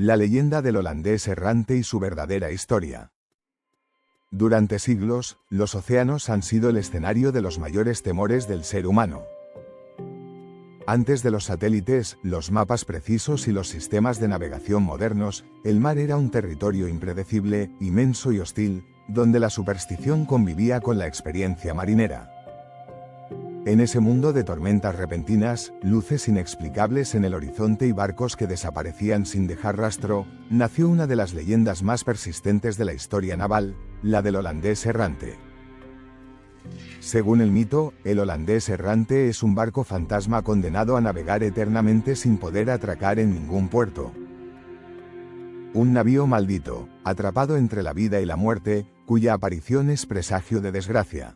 La leyenda del holandés errante y su verdadera historia. Durante siglos, los océanos han sido el escenario de los mayores temores del ser humano. Antes de los satélites, los mapas precisos y los sistemas de navegación modernos, el mar era un territorio impredecible, inmenso y hostil, donde la superstición convivía con la experiencia marinera. En ese mundo de tormentas repentinas, luces inexplicables en el horizonte y barcos que desaparecían sin dejar rastro, nació una de las leyendas más persistentes de la historia naval, la del holandés errante. Según el mito, el holandés errante es un barco fantasma condenado a navegar eternamente sin poder atracar en ningún puerto. Un navío maldito, atrapado entre la vida y la muerte, cuya aparición es presagio de desgracia.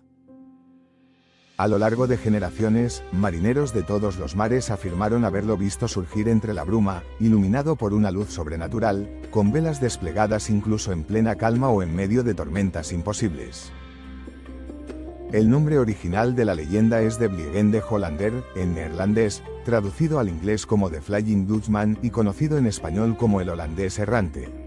A lo largo de generaciones, marineros de todos los mares afirmaron haberlo visto surgir entre la bruma, iluminado por una luz sobrenatural, con velas desplegadas incluso en plena calma o en medio de tormentas imposibles. El nombre original de la leyenda es de Vliegende Hollander, en neerlandés, traducido al inglés como The Flying Dutchman y conocido en español como el holandés errante.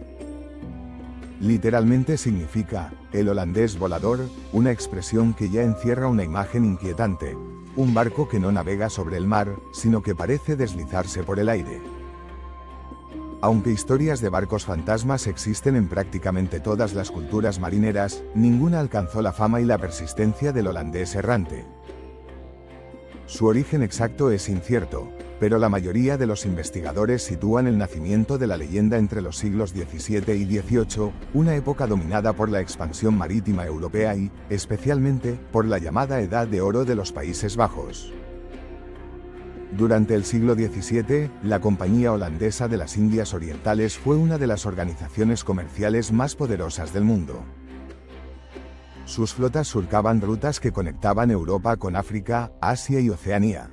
Literalmente significa, el holandés volador, una expresión que ya encierra una imagen inquietante, un barco que no navega sobre el mar, sino que parece deslizarse por el aire. Aunque historias de barcos fantasmas existen en prácticamente todas las culturas marineras, ninguna alcanzó la fama y la persistencia del holandés errante. Su origen exacto es incierto, pero la mayoría de los investigadores sitúan el nacimiento de la leyenda entre los siglos XVII y XVIII, una época dominada por la expansión marítima europea y, especialmente, por la llamada Edad de Oro de los Países Bajos. Durante el siglo XVII, la Compañía Holandesa de las Indias Orientales fue una de las organizaciones comerciales más poderosas del mundo. Sus flotas surcaban rutas que conectaban Europa con África, Asia y Oceanía.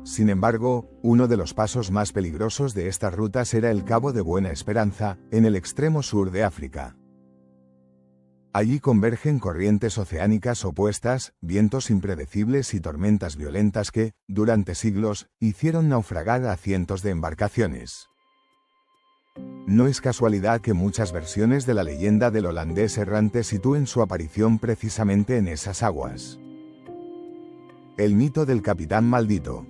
Sin embargo, uno de los pasos más peligrosos de estas rutas era el Cabo de Buena Esperanza, en el extremo sur de África. Allí convergen corrientes oceánicas opuestas, vientos impredecibles y tormentas violentas que, durante siglos, hicieron naufragar a cientos de embarcaciones. No es casualidad que muchas versiones de la leyenda del holandés errante sitúen su aparición precisamente en esas aguas. El mito del capitán maldito.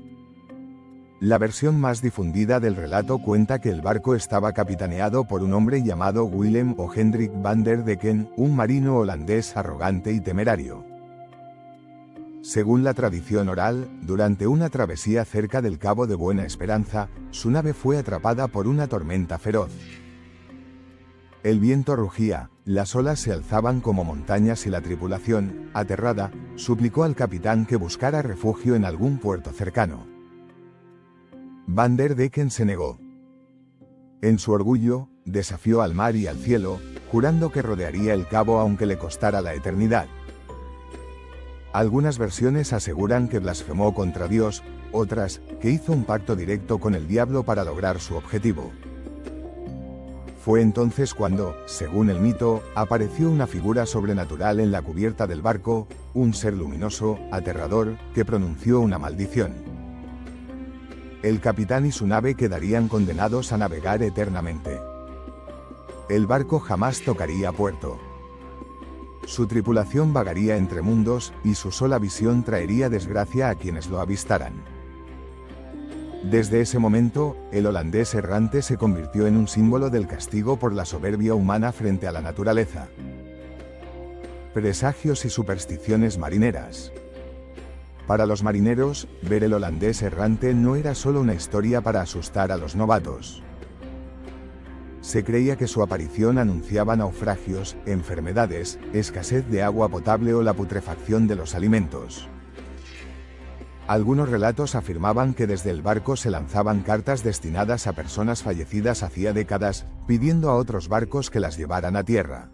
La versión más difundida del relato cuenta que el barco estaba capitaneado por un hombre llamado Willem o Hendrik van der Decken, un marino holandés arrogante y temerario. Según la tradición oral, durante una travesía cerca del Cabo de Buena Esperanza, su nave fue atrapada por una tormenta feroz. El viento rugía, las olas se alzaban como montañas y la tripulación, aterrada, suplicó al capitán que buscara refugio en algún puerto cercano. Van der Decken se negó. En su orgullo, desafió al mar y al cielo, jurando que rodearía el cabo aunque le costara la eternidad. Algunas versiones aseguran que blasfemó contra Dios, otras, que hizo un pacto directo con el diablo para lograr su objetivo. Fue entonces cuando, según el mito, apareció una figura sobrenatural en la cubierta del barco, un ser luminoso, aterrador, que pronunció una maldición. El capitán y su nave quedarían condenados a navegar eternamente. El barco jamás tocaría puerto. Su tripulación vagaría entre mundos, y su sola visión traería desgracia a quienes lo avistaran. Desde ese momento, el holandés errante se convirtió en un símbolo del castigo por la soberbia humana frente a la naturaleza. Presagios y supersticiones marineras. Para los marineros, ver el holandés errante no era solo una historia para asustar a los novatos. Se creía que su aparición anunciaba naufragios, enfermedades, escasez de agua potable o la putrefacción de los alimentos. Algunos relatos afirmaban que desde el barco se lanzaban cartas destinadas a personas fallecidas hacía décadas, pidiendo a otros barcos que las llevaran a tierra.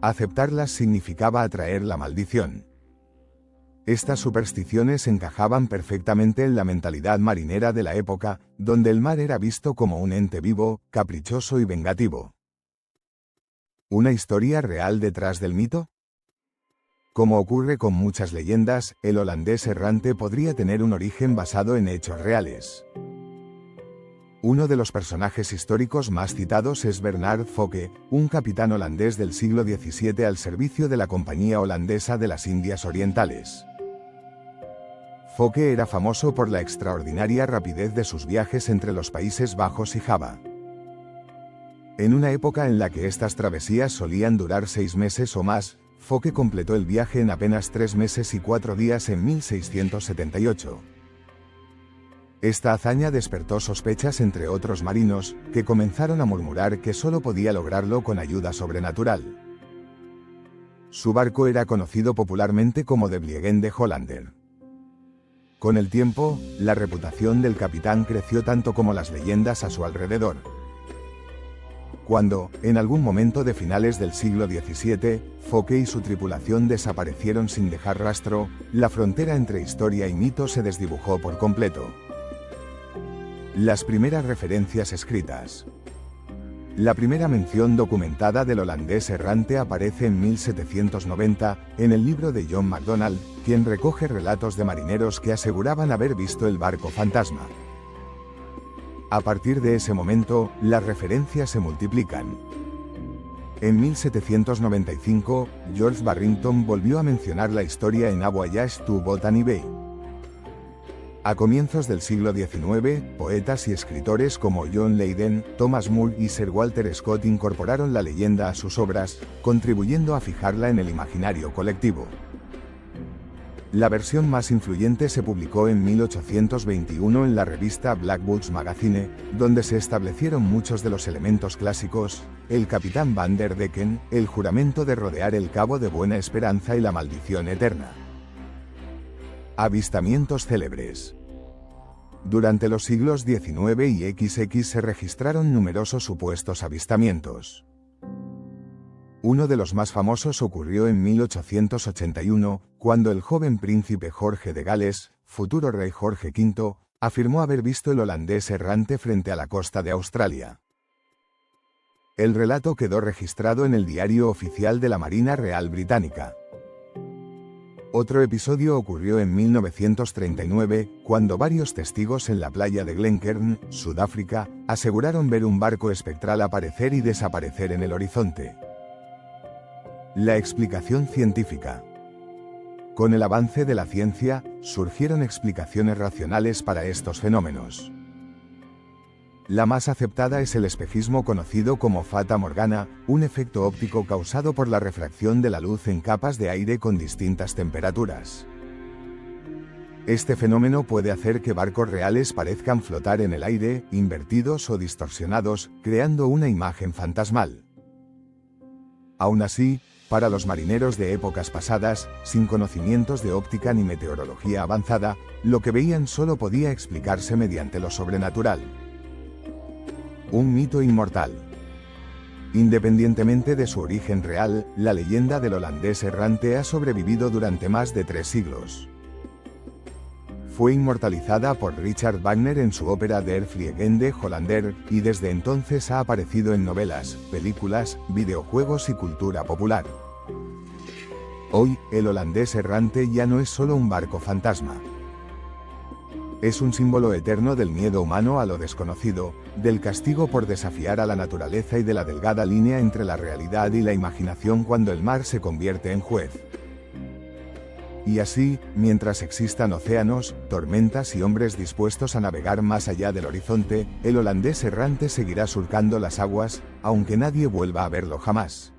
Aceptarlas significaba atraer la maldición. Estas supersticiones encajaban perfectamente en la mentalidad marinera de la época, donde el mar era visto como un ente vivo, caprichoso y vengativo. ¿Una historia real detrás del mito? Como ocurre con muchas leyendas, el holandés errante podría tener un origen basado en hechos reales. Uno de los personajes históricos más citados es Bernard Focke, un capitán holandés del siglo XVII al servicio de la Compañía Holandesa de las Indias Orientales. Focke era famoso por la extraordinaria rapidez de sus viajes entre los Países Bajos y Java. En una época en la que estas travesías solían durar 6 meses o más, Focke completó el viaje en apenas 3 meses y 4 días en 1678. Esta hazaña despertó sospechas entre otros marinos, que comenzaron a murmurar que solo podía lograrlo con ayuda sobrenatural. Su barco era conocido popularmente como de Vliegende Hollander. Con el tiempo, la reputación del capitán creció tanto como las leyendas a su alrededor. Cuando, en algún momento de finales del siglo XVII, Focke y su tripulación desaparecieron sin dejar rastro, la frontera entre historia y mito se desdibujó por completo. Las primeras referencias escritas. La primera mención documentada del holandés errante aparece en 1790, en el libro de John MacDonald, quien recoge relatos de marineros que aseguraban haber visto el barco fantasma. A partir de ese momento, las referencias se multiplican. En 1795, George Barrington volvió a mencionar la historia en A Voyage to Botany Bay. A comienzos del siglo XIX, poetas y escritores como John Leyden, Thomas Moore y Sir Walter Scott incorporaron la leyenda a sus obras, contribuyendo a fijarla en el imaginario colectivo. La versión más influyente se publicó en 1821 en la revista Black Books Magazine, donde se establecieron muchos de los elementos clásicos: el capitán Van der Decken, el juramento de rodear el Cabo de Buena Esperanza y la maldición eterna. Avistamientos célebres. Durante los siglos XIX y XX se registraron numerosos supuestos avistamientos. Uno de los más famosos ocurrió en 1881, cuando el joven príncipe Jorge de Gales, futuro rey Jorge V, afirmó haber visto el holandés errante frente a la costa de Australia. El relato quedó registrado en el Diario Oficial de la Marina Real Británica. Otro episodio ocurrió en 1939, cuando varios testigos en la playa de Glencairn, Sudáfrica, aseguraron ver un barco espectral aparecer y desaparecer en el horizonte. La explicación científica. Con el avance de la ciencia, surgieron explicaciones racionales para estos fenómenos. La más aceptada es el espejismo conocido como Fata Morgana, un efecto óptico causado por la refracción de la luz en capas de aire con distintas temperaturas. Este fenómeno puede hacer que barcos reales parezcan flotar en el aire, invertidos o distorsionados, creando una imagen fantasmal. Aún así, para los marineros de épocas pasadas, sin conocimientos de óptica ni meteorología avanzada, lo que veían solo podía explicarse mediante lo sobrenatural. Un mito inmortal. Independientemente de su origen real, la leyenda del holandés errante ha sobrevivido durante más de 3 siglos. Fue inmortalizada por Richard Wagner en su ópera Der Vliegende Hollander, y desde entonces ha aparecido en novelas, películas, videojuegos y cultura popular. Hoy, el holandés errante ya no es solo un barco fantasma. Es un símbolo eterno del miedo humano a lo desconocido, del castigo por desafiar a la naturaleza y de la delgada línea entre la realidad y la imaginación cuando el mar se convierte en juez. Y así, mientras existan océanos, tormentas y hombres dispuestos a navegar más allá del horizonte, el holandés errante seguirá surcando las aguas, aunque nadie vuelva a verlo jamás.